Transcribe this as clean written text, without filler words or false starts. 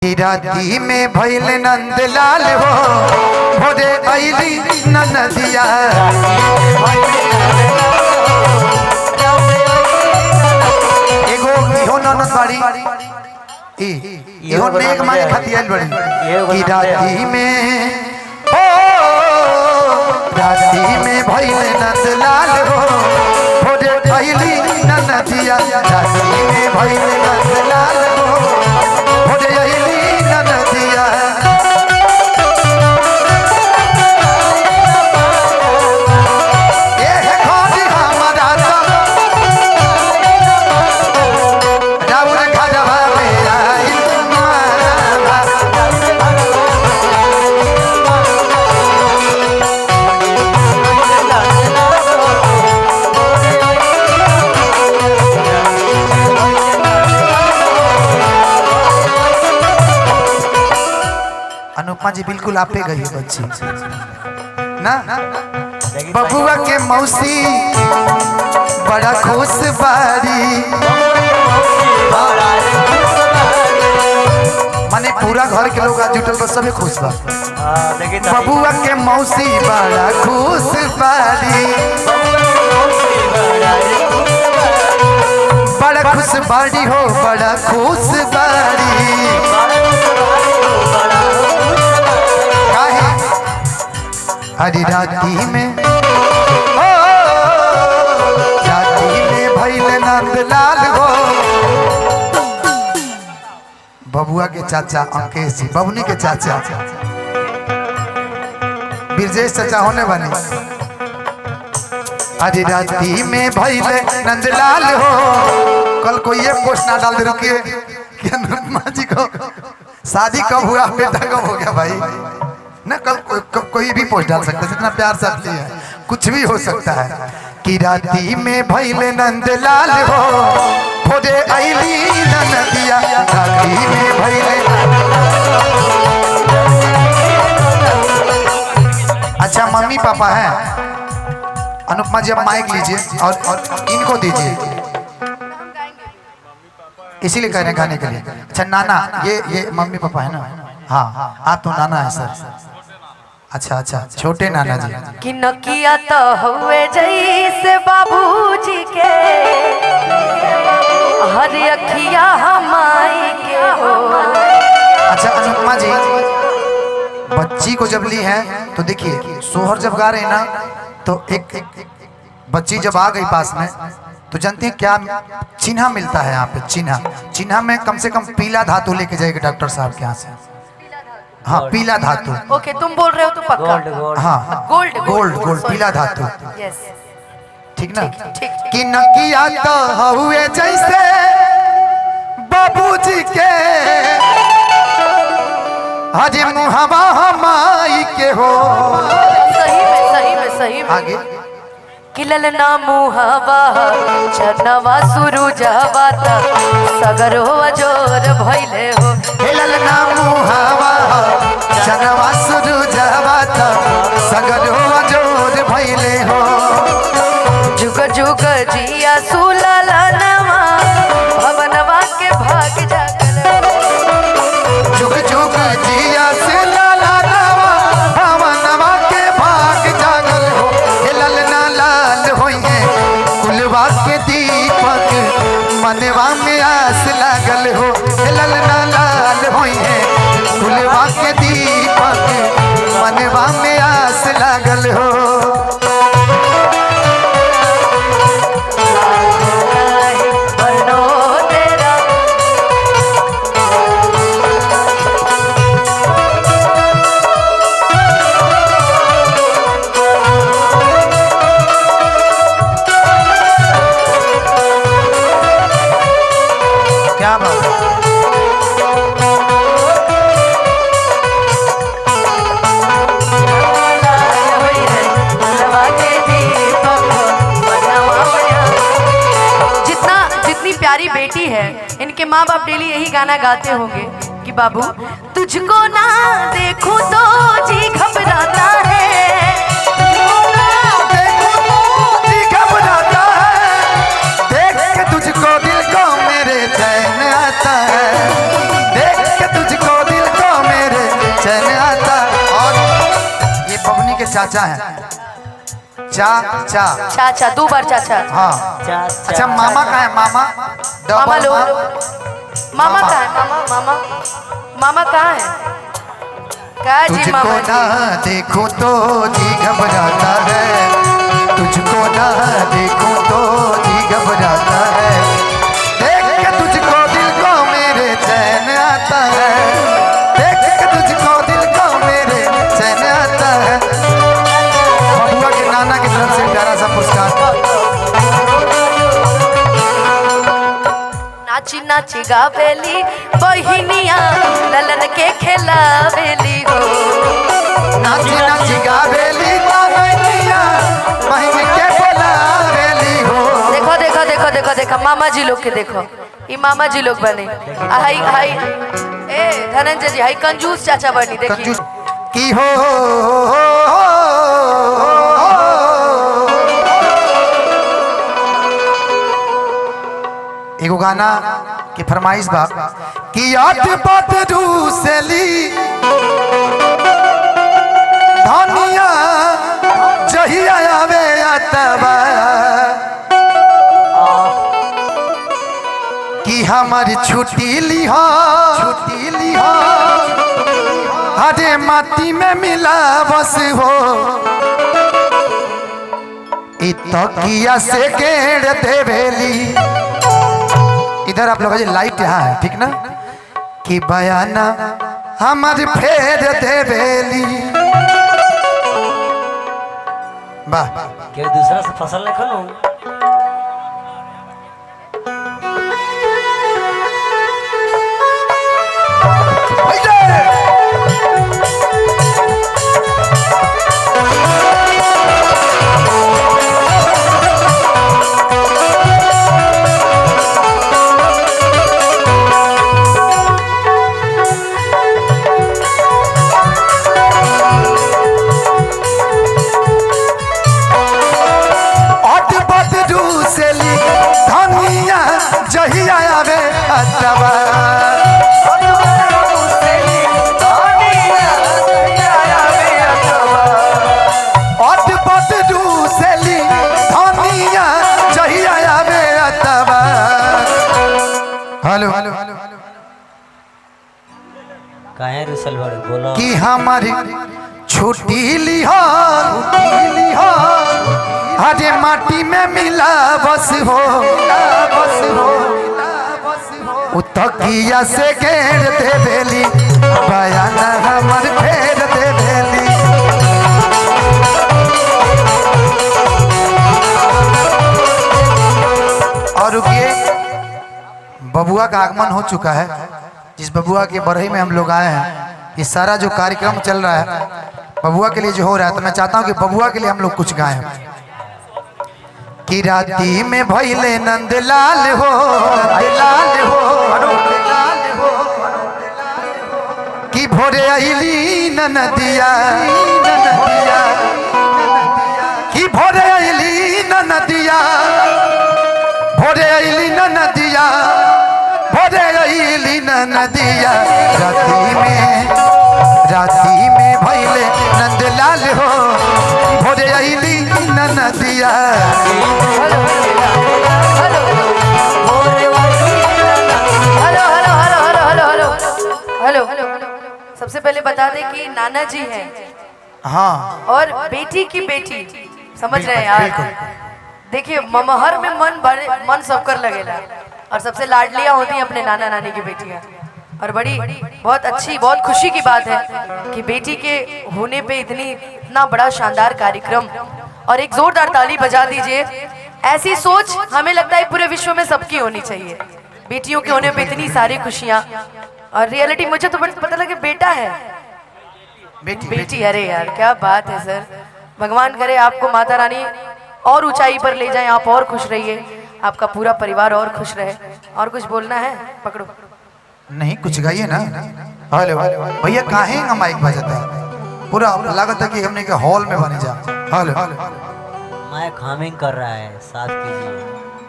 राती में भैल नंदलाल हो भोरे अली नदिया एगो इहो ननद बाड़ी इहो नेक माने खतियल बड़ी की राती में भैल नंदलाल हो भोरे अली नदिया राती में भैल नंदलाल हो भोरे अली नदिया अनुपमा जी बिल्कुल आपे गई है बच्ची ना बबुआ के मौसी बड़ा खुश बारी माने पूरा घर के लोग आज जुटल बस सभी खुश बा बबुआ के मौसी बड़ा खुश बारी बड़ा खुश बारी हो बड़ा खुश बारी हरी राती में भैल नंदलाल हो बबुआ के चाचा अंकेश जी बबुनी के चाचा बिरजेश चाचा होने वाले हरी राती में भैल नंदलाल हो कल कोई ये पोस्ट ना डाल दे रुकिए कि अनुपमा जी को शादी कब हुआ बेटा कब हो गया भाई ना कल कोई भी पोस्ट डाल सकता है जितना प्यार से है कुछ भी हो सकता है कि राती में भैल नंदलाल हो भोरे अली नदिया राती में भैल। अच्छा मम्मी पापा हैं अनुपमा जी अब माइक लीजिए और इनको दीजिए इसीलिए कह रहे हैं गाने के लिए। अच्छा नाना ये मम्मी पापा है ना हाँ आप तो नाना है सर अच्छा अच्छा छोटे नाना जी कि नकिया तो हुए जैसे बाबूजी के हर अखिया हमाई के हो। अच्छा अनुपमा जी बच्ची को जब ली है तो देखिए सोहर जब गा रहे हैं ना तो एक बच्ची जब आ गई पास में तो जानते हैं क्या चिन्हा मिलता है यहाँ पे चिन्हा में कम से कम पीला धातु लेके जाएगा डॉक्टर साहब के यहाँ से हाँ पीला धातु। ओके तुम बोल रहे हो तो पक्का हाँ गोल्ड पीला धातु ठीक ना कि नकिया तो हुए जैसे बाबूजी के हजे मुहवा हमाई के हो सही में आगे किलल ना मुहवा चनवा सुरुजवा सगर हो अजोर भइले हो हिलल ना मुहवा चनवा सुरुजवा सगर हो अजोर भइले हो जुग जुग जिया सुललनवा भवनवा के भाग जागल जुग जुग जिया सुललनवा भवनवा के भाग जागल हो हिलल ना लाल होइए कुलवा के दीपक मनवा में आस लागल हो हिलल ना लाल होइए कुलवा के दीपक मनवा में आस लागल हो। क्या बात है जितनी प्यारी बेटी है इनके माँ बाप डेली यही गाना गाते होंगे कि बाबू तुझको ना देखूं तो जी घबराता है देख के तुझको दिल को मेरे चैन आता है देख के तुझको चाचा हैं। चाचा। चाचा 2 बार चाचा। हाँ अच्छा मामा कहाँ है? मामा मामा डबल लो। मामा। मामा कहाँ है? मामा मामा कहाँ है? क्या जी तुझको मामा ना देखो तो जी घबराता है, तुझको ना देखो तो जी घबराता है, देख के तुझको दिल को मेरे चैन आता है, देख के तुझको दिल को मेरे चैन आता है। बबुआ के नाना की तरफ से प्यारा सा पुरस्कार। नाची नाची गावेली बहिनिया ललन के खेलावेली हो। नाची नाची गावेली बहिनिया बहिन के खेलावेली हो। देखो देखो देखो देखो देखो मामा जी लोग के देखो, ये मामा जी लोग बने। हाई हाई ए धनंजय जी हाई कंजूस चाचा बनी देखिए। कंजूस की हो एगो गाना की फरमाइश बा कि याद बात रूसली धनिया जहिया आवे अतबा कि हमारी छुट्टी लिहा अरे माटी में मिला बस हो तकिया से गेड़ देवेली। इधर आप लोग लाइट यहाँ है ठीक ना कि बयाना हमारी फेर देवेली। वाह के दूसरा से फसल नहीं खनू जहिया आवे अतबा अटपट दूसली धनिया जहिया आवे अतबा। हेलो काहे रुसल बड़े बोलो कि हमारी छुट्टी लिहा अरे माटी में मिला बस हो तकिया से घेर देवेली बयाना हमर फेर देवेली। और रुकिए बबुआ का आगमन हो चुका है। जिस बबुआ के बरही में हम लोग आए हैं, ये सारा जो कार्यक्रम चल रहा है बबुआ के लिए जो हो रहा है, तो मैं चाहता हूँ कि बबुआ के लिए हम लोग कुछ गाएं कि राती में भइले नंदलाल हो कि भोरे अइली ननदिया कि भोरे अइली ननदिया भोरे अइली ननदिया भोरे अइली ननदिया राती में भइले नंदलाल हो भोरे अइली ननदिया। हेलो सबसे पहले बता दें कि नाना जी हैं हाँ और बेटी की बेटी समझ रहे हैं यार। देखिए ममहर में मन सबकर लगेला और सबसे लाडलियां होती हैं अपने नाना नानी की बेटियां। और बहुत अच्छी बहुत खुशी की बात है कि बेटी के होने पे इतना बड़ा शानदार कार्यक्रम। और एक जोरदार ताली बजा दीजिए। ऐसी सोच हमें लगता है पूरे विश्व में सबकी होनी चाहिए। बेटियों के होने पे इतनी सारी खुशियां और रियलिटी मुझे तो पता लगे बेटा है बेटी। अरे यार क्या बात है सर। भगवान करे आपको माता रानी और ऊंचाई पर ले जाए, आप और खुश रहिए, आपका पूरा परिवार और खुश रहे। और कुछ बोलना है? पकड़ो नहीं कुछ गाइए ना। हेलो भैया काहे का माइक बजाता है? पूरा लागत है कि हमने के हॉल में बने जा। हेलो मैं खामिंग कर रहा है, साथ कीजिए।